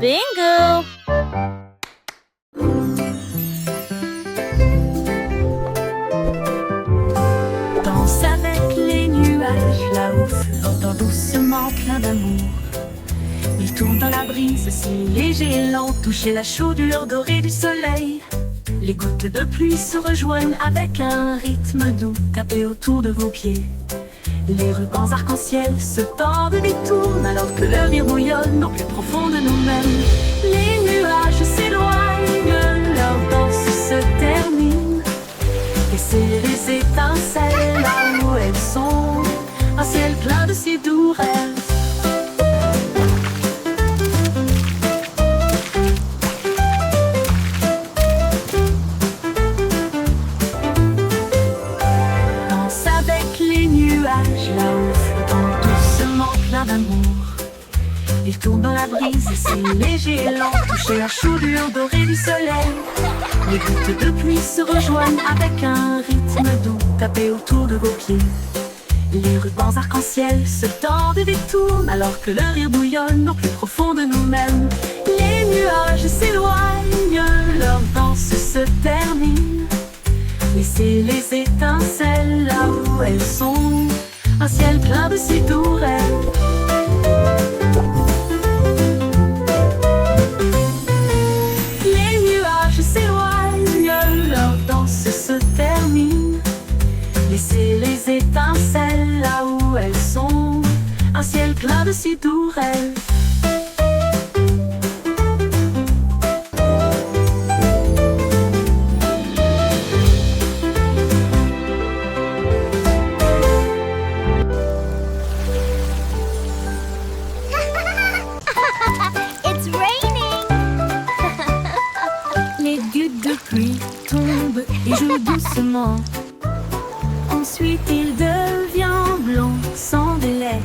Bingo! Danse avec les nuages, là-haut flottant doucement plein d'amour. Il tourne dans la brise, si léger et lent, toucher la chaudure dorée du soleil. Les gouttes de pluie se rejoignent avec un rythme doux, tapé autour de vos pieds. Les rubans arc-en-ciel se tordent et tournent alors que le rire bouillonne au plus profond de nous-mêmes. Les nuages s'éloignent, leur danse se termine. Laissez les étincelles là où elles sont, un ciel plein de si doux rêves. Danse avec les nuages là-haut flottant doucement plein d'amour. Il tourne dans la brise, c'est léger et lent, toucher la chaudure dorée du soleil. Les gouttes de pluie se rejoignent avec un rythme doux, tapé autour de vos pieds. Les rubans arc-en-ciel se tordent et détournent alors que le rire bouillonne au plus profond de nous-mêmes. Les nuages s'éloignent, leur danse se termine. Laissez les étincelles là où elles sont, un ciel plein de si doux rêves. Les nuages s'éloignent, leur danse se termine. Laissez les étincelles là où elles sont, un ciel plein de si doux rêves. It's raining! Les gouttes de pluie tombent et jouent doucement. Ensuite il devient blanc sans délai.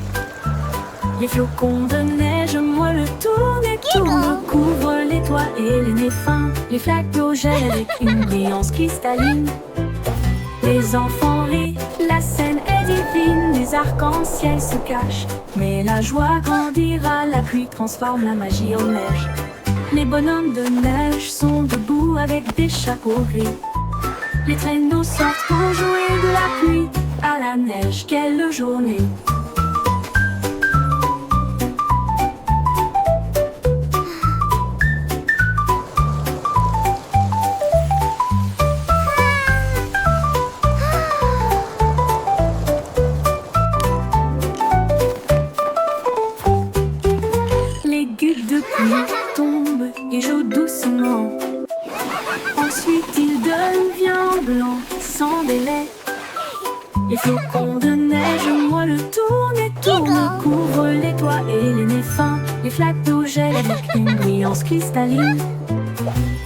Les flocons de neige moelleux tournent et tournent, couvrent les toits et les nez fins. Les flaques d'eau gèlent avec une brillance cristalline. Les enfants rient, la scène est divine. Les arcs-en-ciel se cachent, mais la joie grandira. La pluie transforme la magie en neige. Les bonhommes de neige sont debout avec des chapeaux gris. Les traîneaux sortent pour jouer de la pluie à la neige. Quelle journée! Les gouttes de pluie tombent et jouent doucement. Ensuite il devient blanc sans délai. Les flocons de neige moelleux tournent et tournent, couvrent les toits et les nez fins. Les flaques d'eau gèlent avec une brillance cristalline.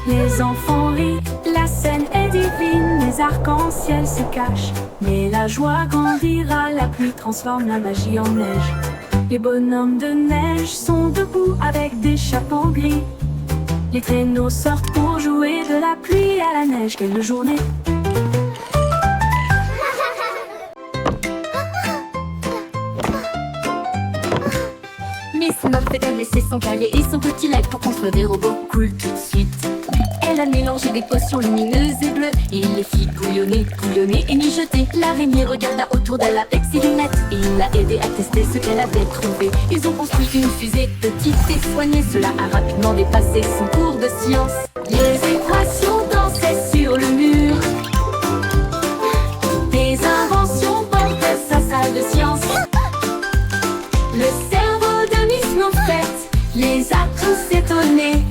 Les enfants rient, la scène est divine. Les arcs-en-ciel se cachent, mais la joie grandira. La pluie transforme la magie en neige. Les bonhommes de neige sont debout avec des chapeaux gris. Les traîneaux sortent pour jouer de la pluie à la neige. Quelle journée! Miss Muffet a laissé son cahier et son petit lac pour construire des robots cool tout de suite. Elle a mélangé des potions lumineuses et bleues et les fit bouillonner, bouillonner et mijoter. L'araignée regarda autour d'elle avec ses lunettes et il l'a aidé à tester ce qu'elle avait trouvé. Ils ont construit une fusée petite et soignée. Cela a rapidement dépassé son cours de science. Les équations dansaient sur le mur. Des inventions portaient sa salle de science. Le cerveau de Miss Muffet les a tous étonnés.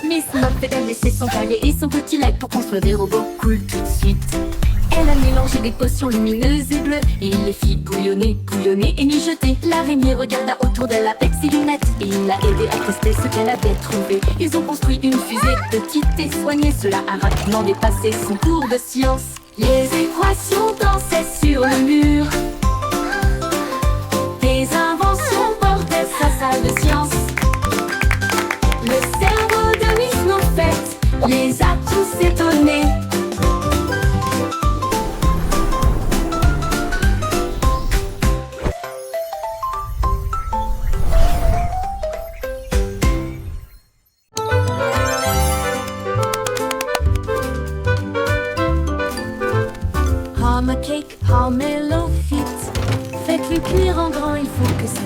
Miss Muffet a laissé son cahier et son petit lac pour construire des robots cool tout de suite. Elle a mélangé des potions lumineuses et bleues et il les fit bouillonner, bouillonner et mijoter. L'araignée regarda autour d'elle avec ses lunettes et il l'a aidé à tester ce qu'elle avait trouvé. Ils ont construit une fusée petite et soignée. Cela a rapidement dépassé son cours de science. Les équations dansaient sur le mur. Des inventions portaient sa salle de science.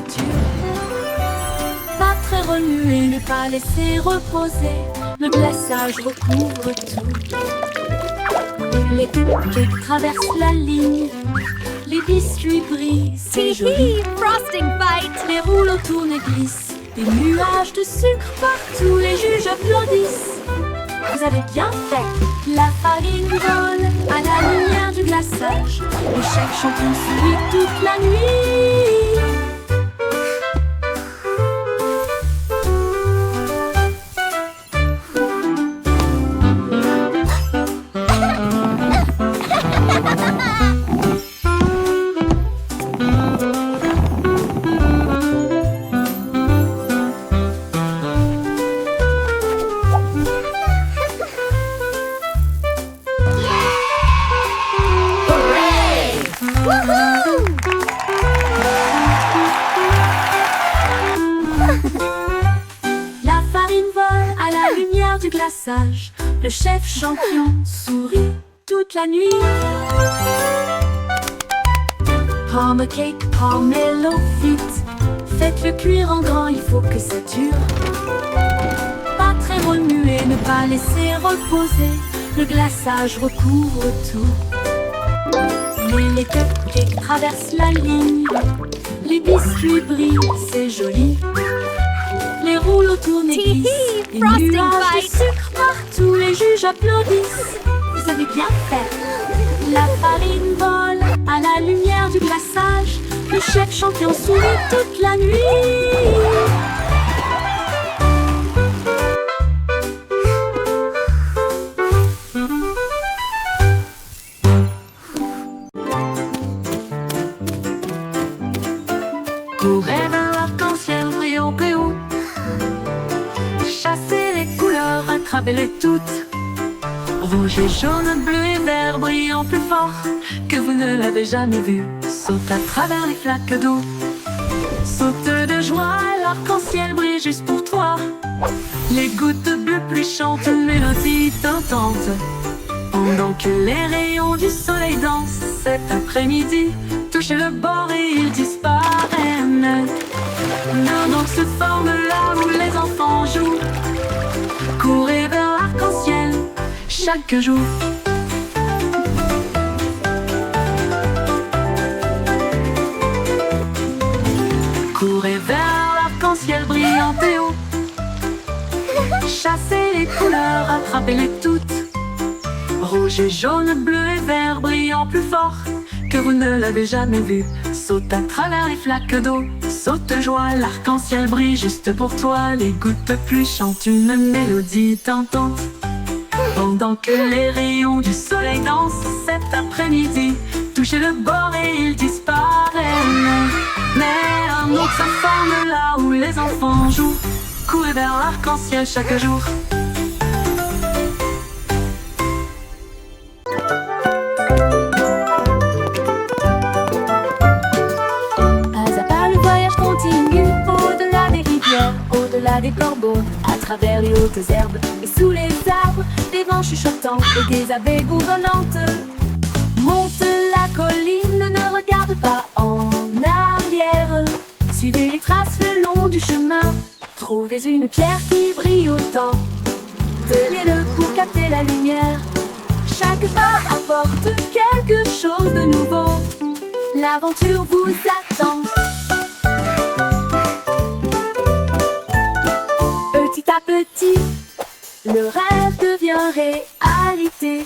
c'est dur. Pas très remuer, ne pas laisser reposer. Le glaçage recouvre tout. Les cupcakes traversent la ligne. Les biscuits brillent, c'est joli. Frosting fight. Les rouleaux tournent et glissent. Des nuages de sucre partout, les juges applaudissent. Vous avez bien fait. La farine vole à la lumière du glaçage. Le chef champion sourit toute la nuit. La farine vole à la lumière du glaçage. Le chef champion sourit toute la nuit. Pomme cake, pomelo fit. Faites-le cuire en grand, il faut que ça dure. Pas très remuer, ne pas laisser reposer. Le glaçage recouvre tout. Mais les cupcakes traversent la ligne. Les biscuits brillent, c'est joli. Les rouleaux tournent et glissent. Les Frosting nuages de fight. sucre partout, les juges applaudissent. Vous avez bien fait. La farine vole à la lumière du glaçage. Le chef champion sourit toute la nuit. Courez vers l'arc-en-ciel brillant plus haut. Chassez les couleurs, attrapez-les toutes. Rouge et jaune, bleu et vert brillant plus fort que vous ne l'avez jamais vu. Saute à travers les flaques d'eau. Saute de joie, l'arc-en-ciel brille juste pour toi. Les gouttes de bleu pluie chantent une mélodie tentante. Pendant que les rayons du soleil dansent cet après-midi, touchez le bord et ils disparaissent. Donc se forme là où les enfants jouent. Courez vers l'arc-en-ciel chaque jour. Courez vers l'arc-en-ciel brillant et haut. Chassez les couleurs, attrapez-les toutes. Rouge et jaune, bleu et vert brillant plus fort que vous ne l'avez jamais vu. Saute à travers les flaques d'eau. Saute de joie, l'arc-en-ciel brille juste pour toi. Les gouttes de pluie chantent une mélodie tentante. Pendant que les rayons du soleil dansent cet après-midi, touchez le bord et ils disparaissent. Mais un autre se forme là où les enfants jouent. Courez vers l'arc-en-ciel chaque jour. Pas à pas le voyage continue, au-delà des rivières, au-delà des corbeaux, à travers les hautes herbes et sous les arbres, des vents chuchotants et des abeilles bourdonnantes. Monte la colline, ne regarde pas en arrière. Suivez les traces le long du chemin. Trouvez une pierre qui brille autant. Tenez-le pour capter la lumière. Chaque pas apporte quelque chose de nouveau. L'aventure vous attend. Petit à petit, le rêve devient réalité.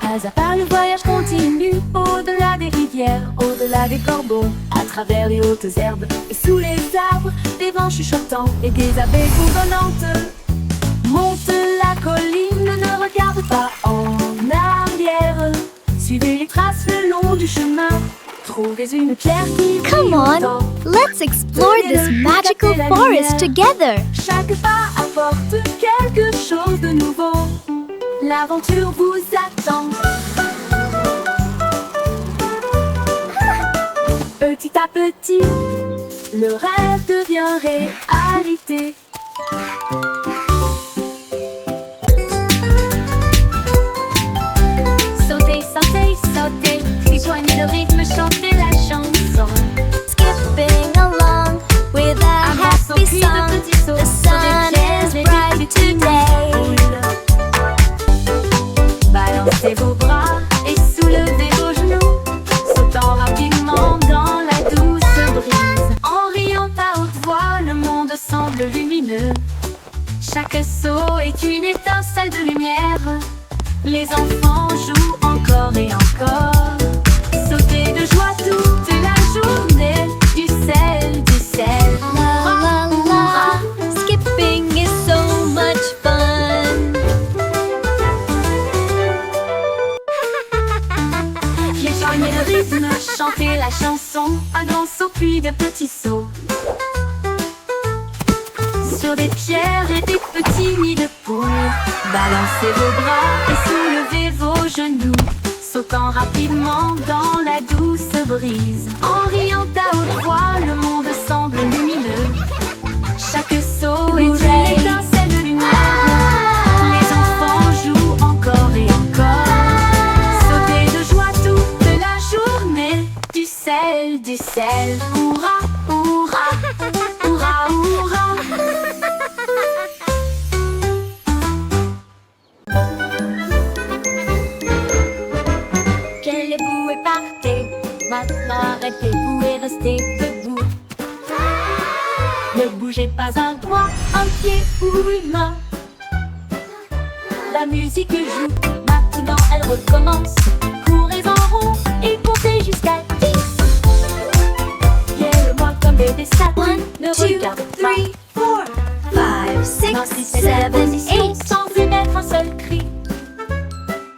Pas à pas le voyage continue, au-delà des rivières, au-delà des corbeaux, à travers les hautes herbes et sous les arbres, des vents chuchotants et des abeilles bourdonnantes. Monte la colline, ne regarde pas en arrière. Suivez les traces le long du chemin. Trouvez une pierre qui brille Come on, autant. let's explore this magical forest together. Chaque pas apporte quelque chose de nouveau. L'aventure vous attend. Petit à petit, le rêve devient réalité. sauter, rejoignez le rythme, chantez la chanson. Skipping along with a Avance au happy cri de song. petits sauts The sur sun des pierres is et bright des petits today. Balancez vos bras et soulevez vos genoux, sautant rapidement dans la douce brise. En riant à haute voix, le monde semble lumineux. Chaque saut est une étincelle de lumière. Les enfants jouent encore et encore. Sautez de joie toute la journée. Du sel, du sel. La la la, skipping is so much fun. Rejoignez le rythme, chantez la chanson. Un grand saut puis de petits sauts. Sur des pierres et des petits nids de poules. Balancez vos bras et soulevez vos genoux, sautant rapidement dans la douce brise. En riant à haute voix, le monde semble lumineux. Chaque saut est une étincelle de lumière. Les enfants jouent encore et encore. Sautez de joie toute la journée. Du sel, du sel. Hurrah, hurrah, hurrah, hurrah. Levez-vous et partez. Maintenant arrêtez-vous et restez debout. Ne bougez pas un doigt, un pied ou une main. La musique joue, maintenant elle recommence. Courez en rond et comptez jusqu'à 10. Guère-moi comme des statues, ne regarde pas. 5, 6, 7, 8. Sans émettre un seul cri.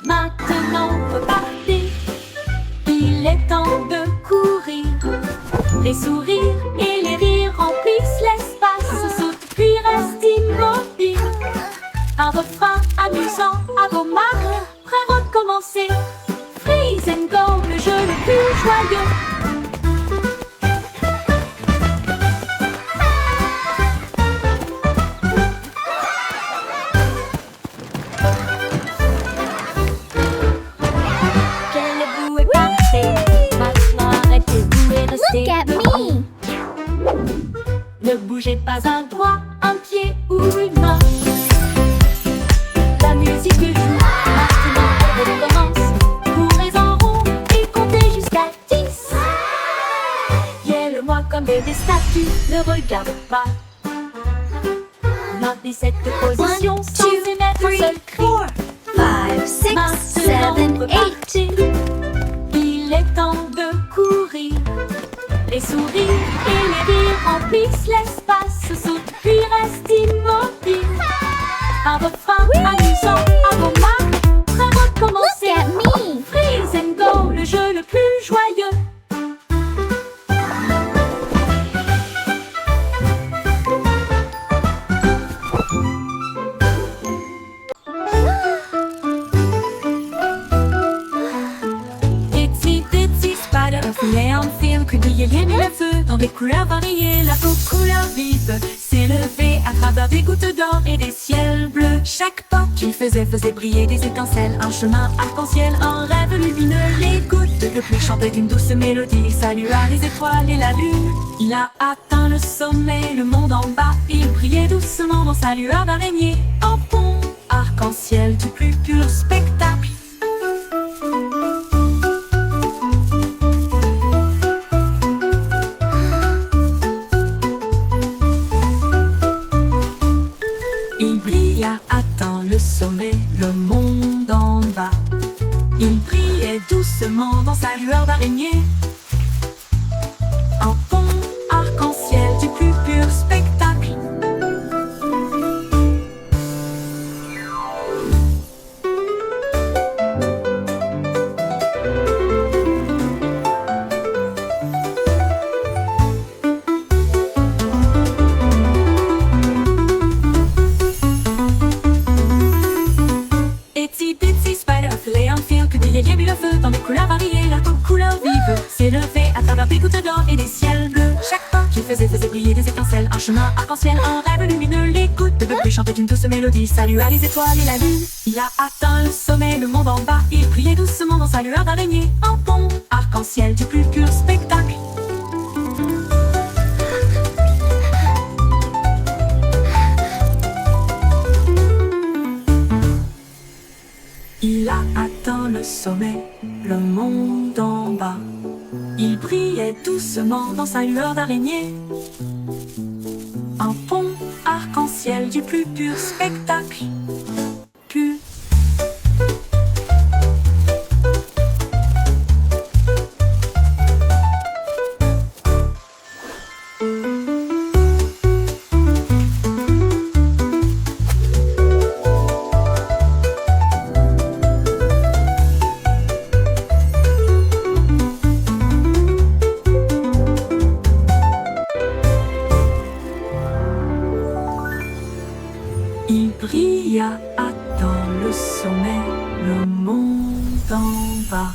Maintenant repartez. Il est temps de courir. Les sourires et les rires remplissent l'espace. Saute puis reste immobile. Un refrain amusant à vos marques. Prêt à recommencer. Freeze and go, le jeu le plus joyeux. Look at me. Ne bougez pas un doigt, un pied ou une main. La musique joue, maintenant elle recommence. Courez en rond et comptez jusqu'à 10. Guère-moi comme des statues, ne regarde pas. Maintenez cette position sans émettre un seul cri. 5, 6, 7, Maintenant 8. repartez. Il est temps de courir. Les sourires et les rires remplissent l'espace. Saute puis reste immobile. Un refrain amusant à vos marques. Prêt à recommencer. Look at me. Freeze and go, le jeu le plus joyeux. Itsy bitsy spider of neon film, criblier le feu dans des couleurs variées. La peau couleur vive s'élevait à travers des gouttes d'or et des ciels bleus. Chaque pas qu'il faisait briller des étincelles. Un chemin arc-en-ciel, un rêve lumineux. Les gouttes de pluie chantaient une douce mélodie. Il salua les étoiles et la lune. Il a atteint le sommet, le monde en bas. Il brillait doucement dans sa lueur d'araignée. En pont arc-en-ciel du plus pur spectacle. Il brilla, atteint le sommet, le monde en bas. Il brillait doucement dans sa lueur d'araignée. Un pont arc-en-ciel du plus pur spectacle. Itsy bitsy spider of Leon Field, que brillait bien le feu dans des couleurs variées. La peau couleur vive s'élevait à travers des gouttes d'or et des ciels bleus. Chaque pas qu'il faisait briller des étincelles. Un chemin arc-en-ciel, un rêve lumineux. Les gouttes de pluie chantaient une douce mélodie. Salua les étoiles et la lune. Il a atteint le sommet, le monde en bas. Il brillait doucement dans sa sa lueur d'araignée. Un pont arc-en-ciel du plus pur spectacle. Il a atteint le sommet, le monde en bas. Il brillait doucement dans sa lueur d'araignée. Un pont arc-en-ciel du plus pur spectacle. Plus. Il brilla, atteint le sommet, le monde en bas.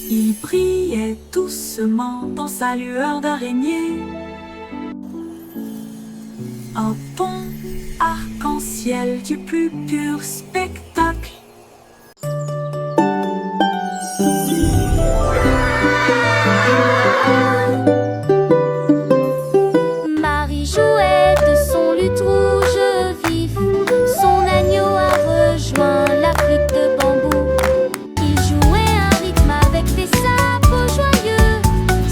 Il brillait doucement dans sa lueur d'araignée. Un pont arc-en-ciel du plus pur spectacle. Marie jouait de son luth rouge vif. Son agneau a rejoint la flûte de bambou. Il jouait un rythme avec des sabots joyeux.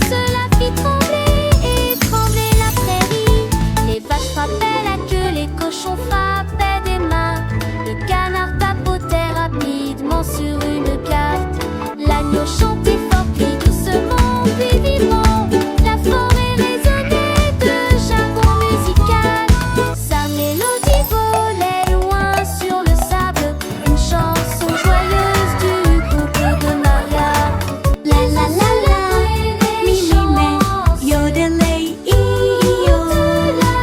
Cela fit trembler et trembler la prairie. Les vaches frappaient la queue, les cochons frappaient des mains. Le canard tapotait rapidement sur une carte. L'agneau chantait fort, puis doucement, puis vivement. La forêt résonnait de jargon musical. Sa mélodie volait loin sur le sable. Une chanson joyeuse du couple de Maria. La la la la, mi mi me, yodelay i-yo. De la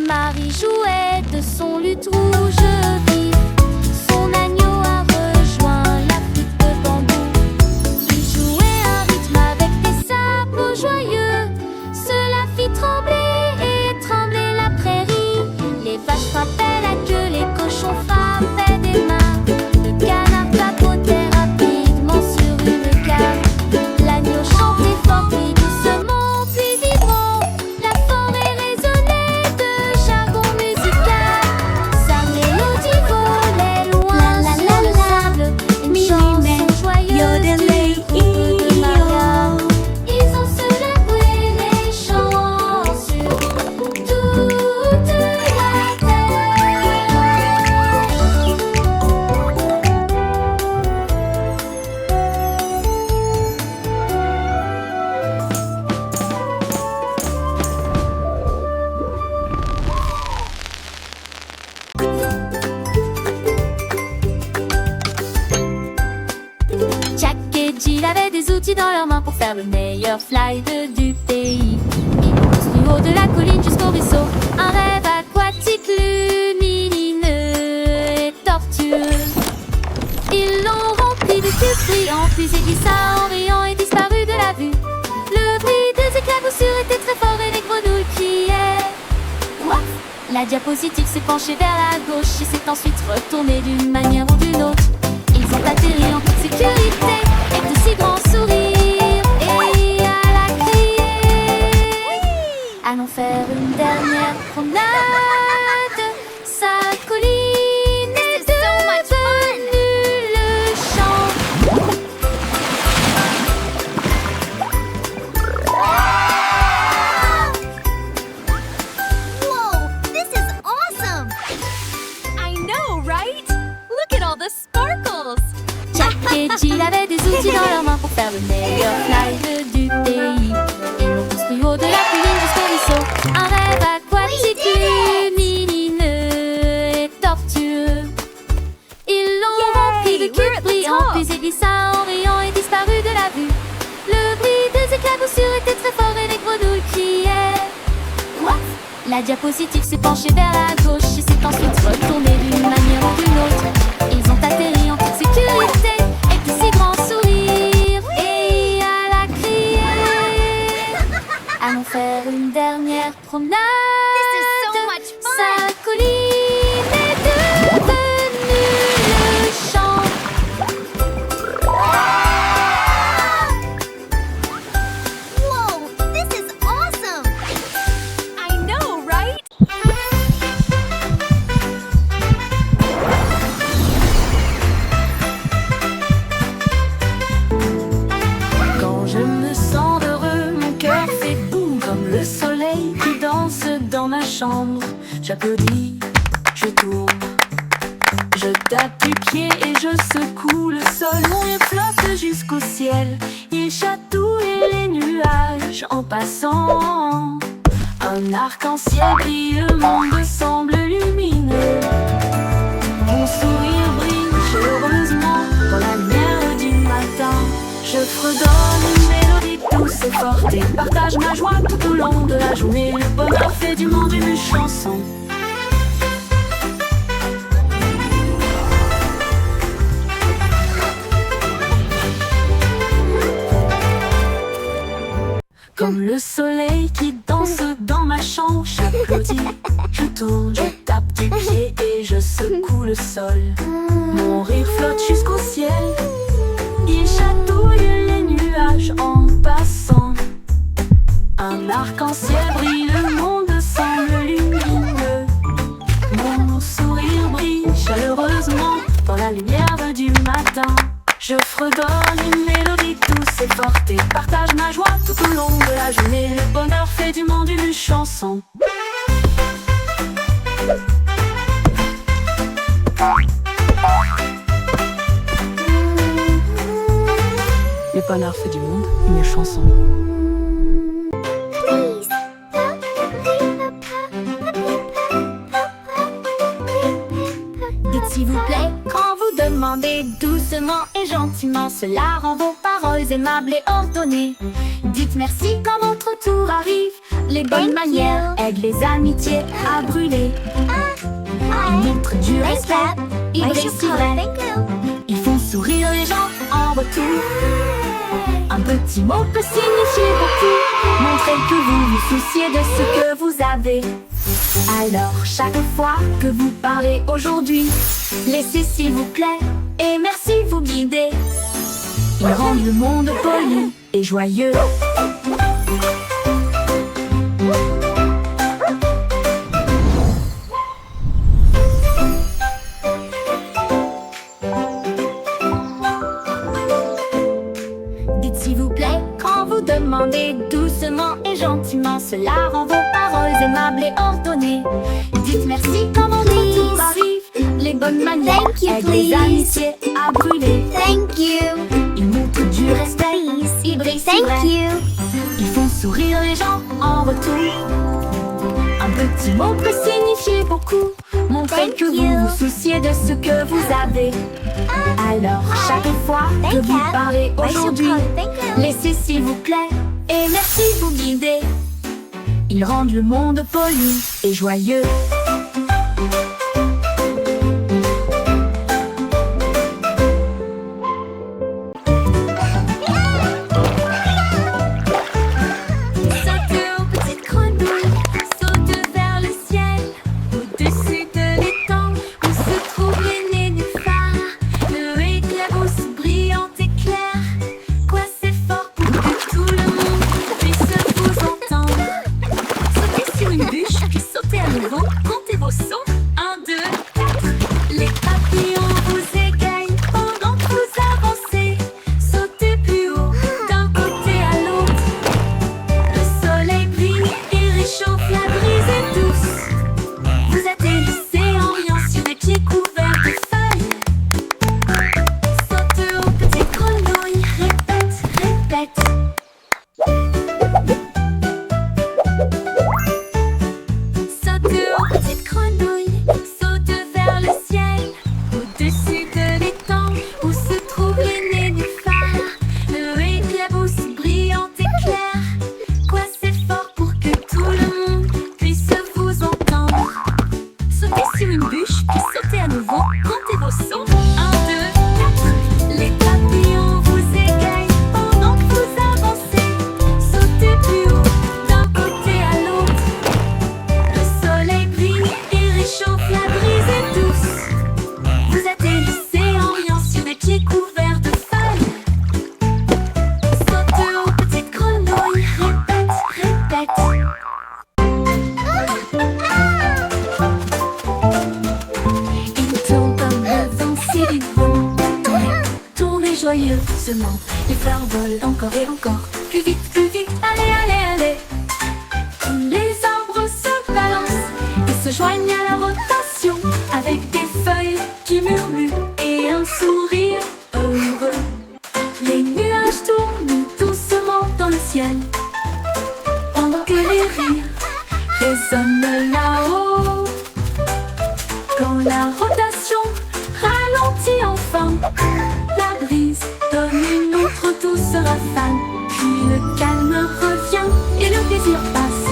Marie jouait de son luth rouge vif. Son agneau a rejoint la flûte de bambou. Il jouait un rythme avec des sabots joyeux. Cela fit trembler et trembler la prairie. Les vaches frappaient la queue, les cochons frappaient des mains. Le canard tapotait rapidement sur une carte. L'agneau chantait fort, puis doucement, puis vibrant. La forêt résonnait de jargon musical. Sa mélodie volait loin sur le sable. Une chanson joyeuse du couple de Maria. Ils ont célébré les chants sur toute la terre. Jack et Jill avaient des outils dans leurs mains pour faire le meilleur slide du pays. Ils ont construit haut de la colline jusqu'au ruisseau un rêve aquatique lumineux et tortueux. Ils l'ont rempli de tubes brillants, puis il glissa en riant et disparut de la vue. Le bruit des éclaboussures était très fort et les grenouilles criaient. What? La diapositive s'est penchée vers la gauche et s'est ensuite retournée d'une manière ou d'une autre. Ils ont atterri en toute sécurité et de si grands sourires. Et elle a crié, allons faire une dernière promenade. Sa colline est devenue le champ. Whoa, this is awesome! I know, right? Look at all the sparkles! Jack et Jill avaient des outils dans leurs mains pour faire le meilleur slide du pays. Ils l'ont construit haut de la colline jusqu'au ruisseau un rêve aquatique lumineux et tortueux. Ils l'ont rempli de we're cubes at the brillants, top. puis il glissa en riant et disparut de la vue. Le bruit des éclaboussures était très fort et les grenouilles criaient. What? La diapositive s'est penchée vers la gauche et s'est ensuite retournée d'une manière ou d'une autre. Ils ont atterri en toute sécurité avec de si grands sourires. Et elle a crié: allons faire une dernière promenade. This is so much fun. Sa colline est devenue le champ. Whoa, this is awesome. I know, right? Quand je me sens heureux, mon cœur fait boum comme le soleil qui danse dans ma chambre. J'applaudis, je tourne, je tape du pied et je secoue le sol. Mon rire flotte jusqu'au ciel, il chatouille les nuages en passant. Un arc-en-ciel brille, le monde semble lumineux. Mon sourire brille chaleureusement dans la lumière du matin. Je fredonne une mélodie douce et forte et partage ma joie tout au long de la journée. Le bonheur fait du monde une chanson. Comme le soleil qui danse dans ma chambre, j'applaudis, je tourne, je tape du pied et je secoue le sol. Mon rire flotte jusqu'au ciel, il chatouille les nuages en passant. Un arc-en-ciel brille, le monde semble lumineux. Mon sourire brille chaleureusement dans la lumière du matin. Je fredonne une mélodie douce et forte et partage ma joie tout au long de la journée. Le bonheur fait du monde une chanson. Le bonheur fait du monde une chanson. Please. Dites s'il vous plaît quand vous demandez doucement et gentiment. Cela rend vos paroles aimables et ordonnées. Dites merci quand votre tour arrive. Les bonnes Thank manières you. aident les amitiés à brûler. Ils montrent du respect, ils Why should call réussiraient. thank you? Ils font sourire les gens en retour. Un petit mot peut signifier beaucoup. Montrez que vous vous souciez de ce que vous avez. Alors chaque fois que vous parlez aujourd'hui, laissez s'il vous plaît et merci vous guider. Ils rendent le monde poli et joyeux. Dites s'il vous plaît quand vous demandez doucement et gentiment. Cela rend vos paroles aimables et ordonnées. Dites merci quand votre tour arrive. Les bonnes manières Thank you, aident les please. amitiés à brûler. Thank you. Ils montrent du respect, Please. ils brillent si Thank vrai. you. Ils font sourire les gens en retour. Un petit mot peut signifier beaucoup. Montrez Thank que vous you. vous souciez de ce que vous avez. Alors chaque fois que Thank vous you. parlez Why should aujourd'hui, call thank you? laissez s'il vous plaît et merci vous guider. Ils rendent le monde poli et joyeux. Saute aux petites grenouilles, saute vers le ciel, au-dessus de l'étang où se trouve les nénuphars. Le éclabousse brillante et claire, quoi c'est fort pour que tout le monde puisse vous entendre. Sautez sur une bûche, puis sautez à nouveau, comptez vos sauts, 1, 2, 4. Les papillons vous égayent pendant que vous avancez. Sautez plus haut, d'un côté à l'autre. Le soleil brille et réchauffe, la brise est douce. Vous atterrissez en riant sur des pieds couverts de feuilles. Saute aux petites grenouilles, répète, répète. Saute aux petites grenouilles, saute vers le ciel, au-dessus de l'étang où se trouvent les nénuphars. Le éclabousse brillante et claire, quoi c'est fort pour que tout le monde puisse vous joyeusement. Les fleurs volent encore et encore. Plus vite, allez, allez, allez. Tous les arbres se balancent et se joignent à la rotation, avec des feuilles qui murmurent et un sourire heureux. Les nuages tournent doucement dans le ciel, pendant que les rires résonnent là-haut. Quand la rotation ralentit enfin, la brise donne une autre douce rafale. Puis le calme revient et le plaisir passe.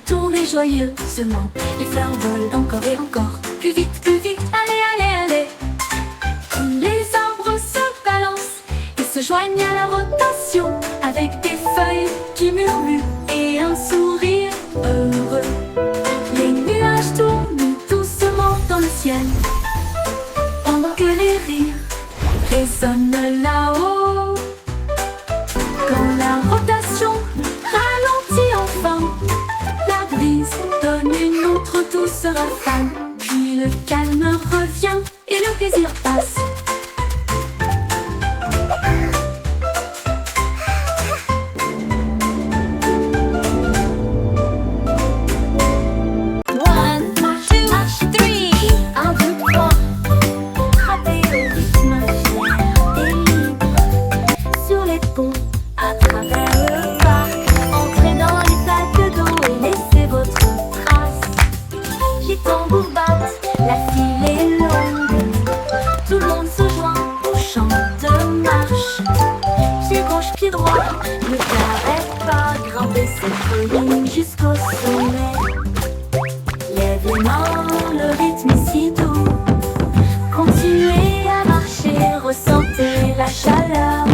Tournez joyeusement. Les fleurs volent encore et encore. Plus vite, allez, allez, allez. Tous les arbres se balancent et se joignent à la rotation, avec des feuilles qui murmurent et un sourire heureux. Les nuages tournent doucement dans le ciel, pendant que les rires résonnent là-haut. Quand la rotation ralentit enfin, la brise donne une autre douce rafale. Puis le calme revient et le plaisir passe. One, two, three. 1, 2, 3. Frappez au rythme fier et libre. Sur les ponts, à travers le parc, entrez dans les flaques d'eau et laissez votre trace. Les tambours battent, la file est longue. Tout le monde se joint au chant de marche. Pied gauche, pied droit, ne t'arrête pas. Grimper cette colline jusqu'au sommet. Lève les mains, le rythme est si doux. Continuez à marcher, ressentez la chaleur.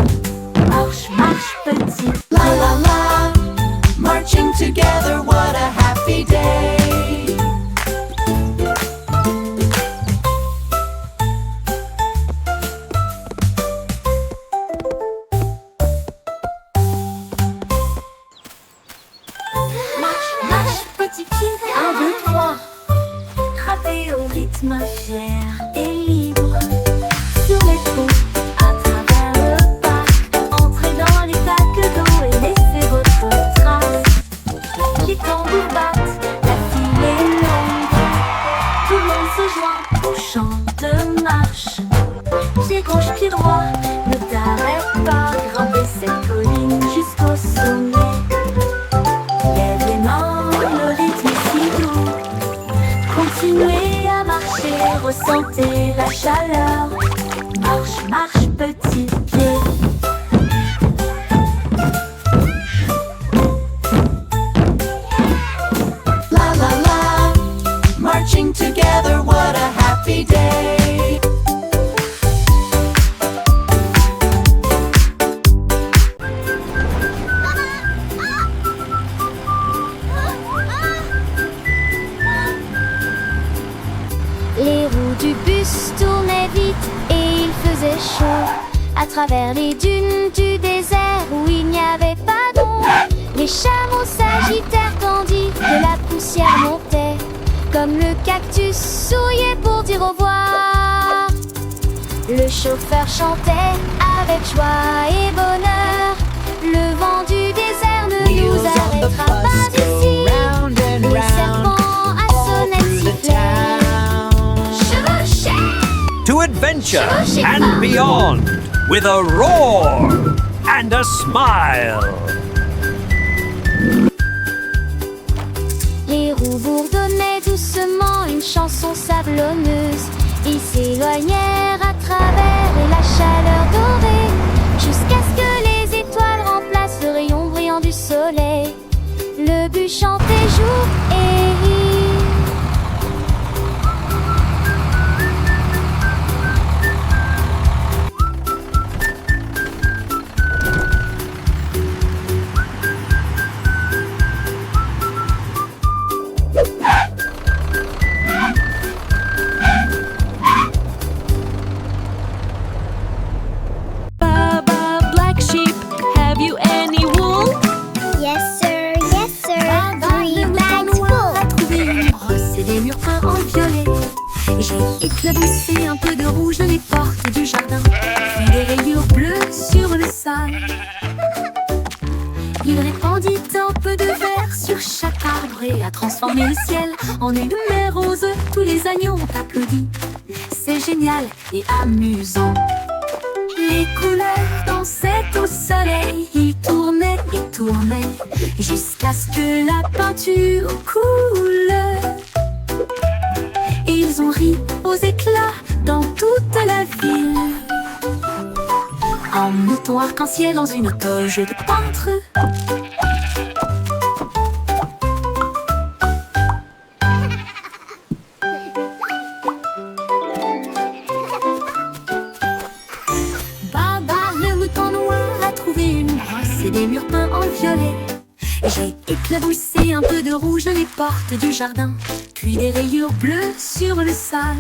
Marche, marche petit. La la la, marching together, what a happy day. Marche, marche petit pied. 1, 2, 3. Frappez au rythme fier et libre. Sur les ponts, à travers le parc, entrez dans les flaques d'eau et laissez votre trace. Les tambours battent, la file est longue. Tout le monde se joint au chant de marche. Pied gauche, pied droit, ne t'arrête pas. Grimper cette colline jusqu'au sommet. Lève les mains, le rythme est si doux. Continuez à marcher, ressentez la chaleur. Marche, marche petit pied. La la la, marching together, what a happy day. Les roues du bus tournaient vite et il faisait chaud. À travers les dunes du désert où il n'y avait pas d'ombre, les chameaux s'agitèrent tandis que la poussière montait. Comme le cactus souriait pour dire au revoir. Le chauffeur chantait avec joie et bonheur. Le vent du désert ne nous Wheels on the arrêtera pas bus go ici. round and Les round serpents à sonnette through the sifflaient. town. Chevauchait. To adventure and beyond with a roar and a smile. Les roues bourdonnaient doucement une chanson sablonneuse. Ils s'éloignèrent à travers la chaleur dorée, jusqu'à ce que les étoiles remplacent le rayon brillant du soleil. Le bus chantait jour et nuit. Éclabousser un peu de rouge les portes du jardin, puis des rayures bleues sur le sol. Il répandit un peu de vert sur chaque arbre et a transformé le ciel en une mer rose. Tous les agneaux ont applaudi. C'est génial et amusant. Les couleurs dansaient au soleil. Ils tournaient et tournaient jusqu'à ce que la peinture coule. Et ils ont ri aux éclats dans toute la ville. Un mouton arc-en-ciel dans une toge de peintre. Baba, le mouton noir, a trouvé une brosse et des murs peints en violet. J'ai éclaboussé un peu de rouge les portes du jardin, puis des rayures bleues sur le sol.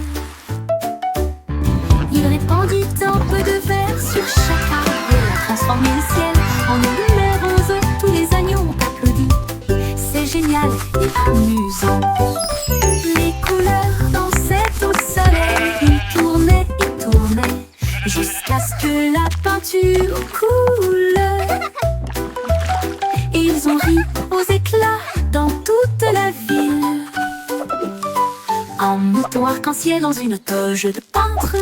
Il répandit un peu de vert sur chaque arbre et a transformé le ciel en une mer rose. Tous les agneaux ont applaudi. C'est génial et amusant. Les couleurs dansaient au soleil. Ils tournaient et tournaient jusqu'à ce que la peinture coule. Et ils ont ri aux éclats dans toute la ville. Un mouton arc-en-ciel dans une toge de peintre.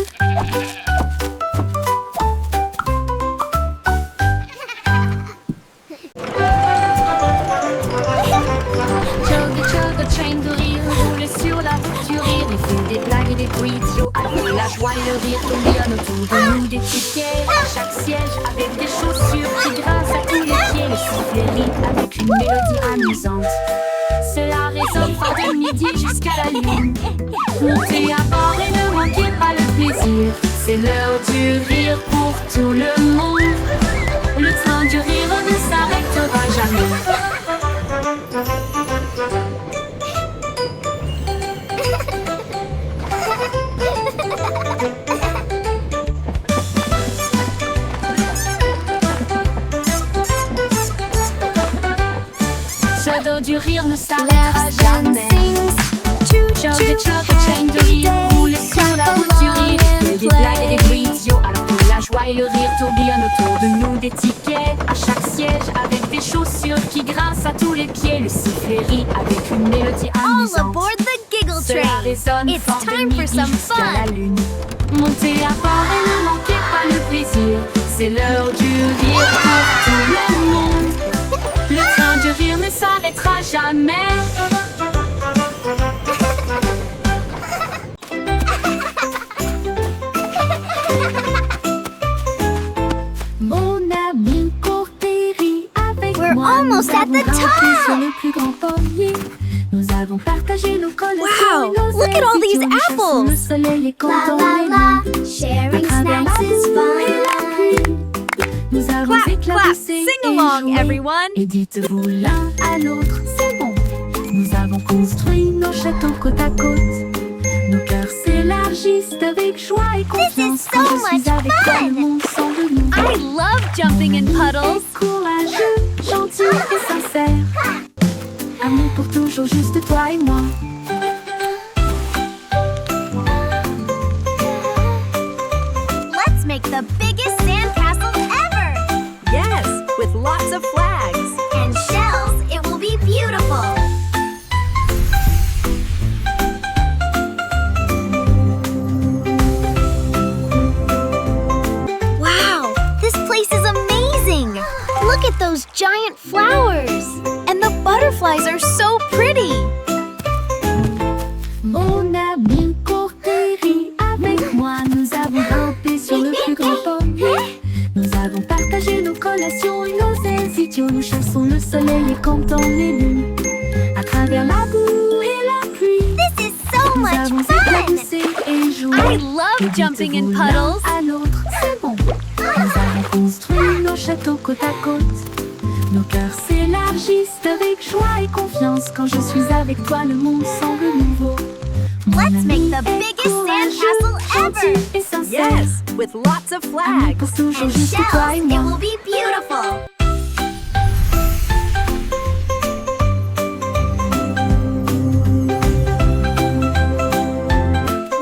Chug, train de rire roule sur la voiture. Il fait des blagues et des bruits idiots. Avec la joie et le rire tourbillonnent autour de nous des tickets. À chaque siège avec des chaussures qui grincent à tous les pieds. Le sifflet rit avec une mélodie amusante. Cela résonne fort de midi jusqu'à la lune. Montez à bord et ne manquez pas le plaisir. C'est l'heure du rire pour tout le monde. Le train du rire ne s'arrêtera jamais. Ce dos du rire ne s'arrêtera jamais. Chug, train de rire roule sur la route du rire. Il y a des blagues et des bruits idiots alors que la joie et le rire tourbillonnent autour de nous des tickets. À chaque siège avec des chaussures qui grincent à tous les pieds. Le sifflet rit avec une mélodie All amusante. aboard the Giggle Cela Train. résonne It's fort de time for midi some jusqu'à la fun. lune. Montez à bord et ne manquez pas le plaisir. C'est l'heure du rire pour tout le monde. Le train du rire ne s'arrêtera jamais. Mon ami Courtéry, avec We're moi, almost nous at avons the grimpé top. sur le plus grand pommier. Nous avons partagé nos collations Wow, et nos look at all these ailes. Nous chassons apples. le soleil et La comptons la les la, nuits. sharing À travers la snacks is boue et la fun. pluie, nous avons Clap, clap, éclaboussé sing et along, joué. everyone. Et dites-vous l'un à l'autre, c'est bon. Nous avons construit nos châteaux côte à côte. Nos cœurs s'élargissent avec joie et confiance. so Quand je suis much avec toi, fun. le monde semble nouveau. I love jumping in puddles. Courageux, gentil et sincère. Amour pour toujours, juste toi et moi. Let's make the biggest sandcastle ever. Yes, with lots of flags. And shells, it will be beautiful. Wow, this place is amazing. Look at those giant flowers. And the butterflies are so pretty. Mon ami Courtéry, avec moi, nous avons grimpé sur le plus grand pommier. Nous avons partagé nos collations et nos ailes idiots. Nous chassons le soleil et comptons les lunes. À travers la boue et la pluie, This is so nous much avons fun. éclaboussé et joué. I Et love jumping in dites-vous l'un puddles. à l'autre, c'est bon. Nous avons construit nos châteaux côte à côte. Nos cœurs s'élargissent avec joie et confiance. Quand je suis avec toi, le monde semble nouveau. Mon Let's ami make the est biggest courageux, sandcastle gentil ever. et sincère. Yes, with lots of Amour flags. pour toujours, And juste shells, toi et it moi. will be beautiful.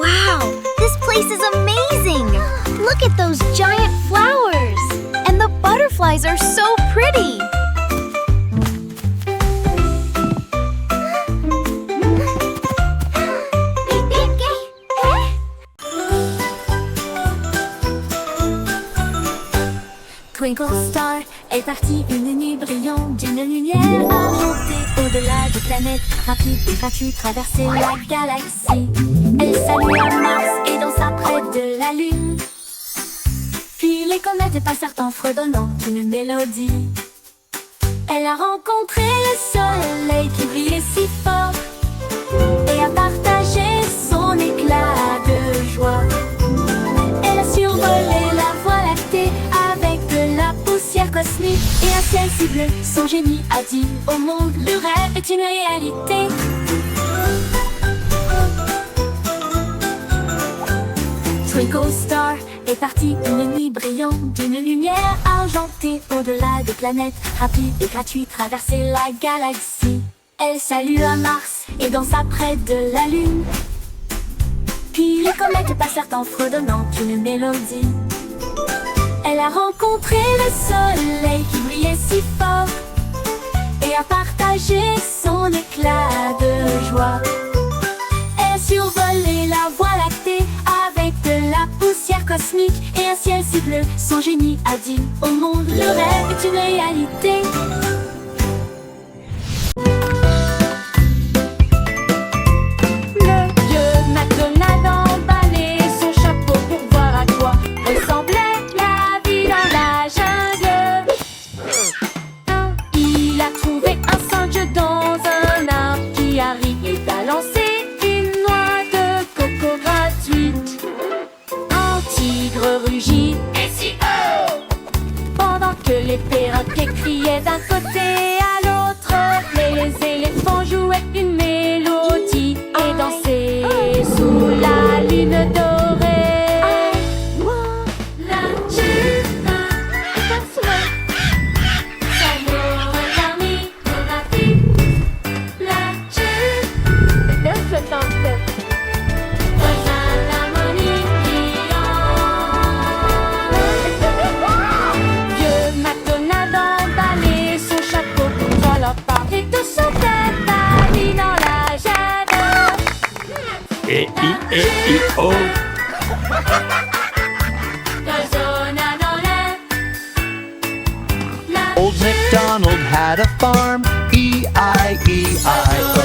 Wow, Twinkle Star est partie une nuit brillante d'une lumière argentée. Au-delà des planètes, rapide et gratuit, traverser la galaxie. Elle salua Mars et dansa près de la Lune. Puis les comètes passèrent en fredonnant une mélodie. Elle a rencontré le soleil qui brillait si fort et a partagé son éclat de joie. Elle a survolé la voie lactée avec de la poussière cosmique et un ciel si bleu. Son génie a dit au monde, le rêve est une réalité. Twinkle Star est partie une nuit brillante d'une lumière argentée. Au-delà des planètes, rapide et gratuit, traverser la galaxie. Elle salua Mars et dansa près de la Lune. Puis les comètes passèrent en fredonnant une mélodie. Elle a rencontré le soleil qui brillait si fort et a partagé son éclat de joie. Elle a survolé la voie lactée avec de la poussière cosmique et un ciel si bleu. Son génie a dit au monde, le rêve est une réalité. Le vieux McDonald emballait son chapeau pour voir à quoi ressemblait la vie dans la jungle. Il a trouvé un singe dans un arbre qui a ri et balancé une noix de coco gratuite. Un tigre rugit et si pendant que les perroquets criaient d'un côté à l'autre. Les éléphants jouaient une mélodie et dansaient sous la lune dorée. La jupe Samoa Dami Donati. La jupe le flottant Vieux McDonald emballait son chapeau pour la part et tout son tête partit dans la jungle. E-I-E-I-O. Résonna dans l'air. Old MacDonald had a farm, E-I-E-I-O.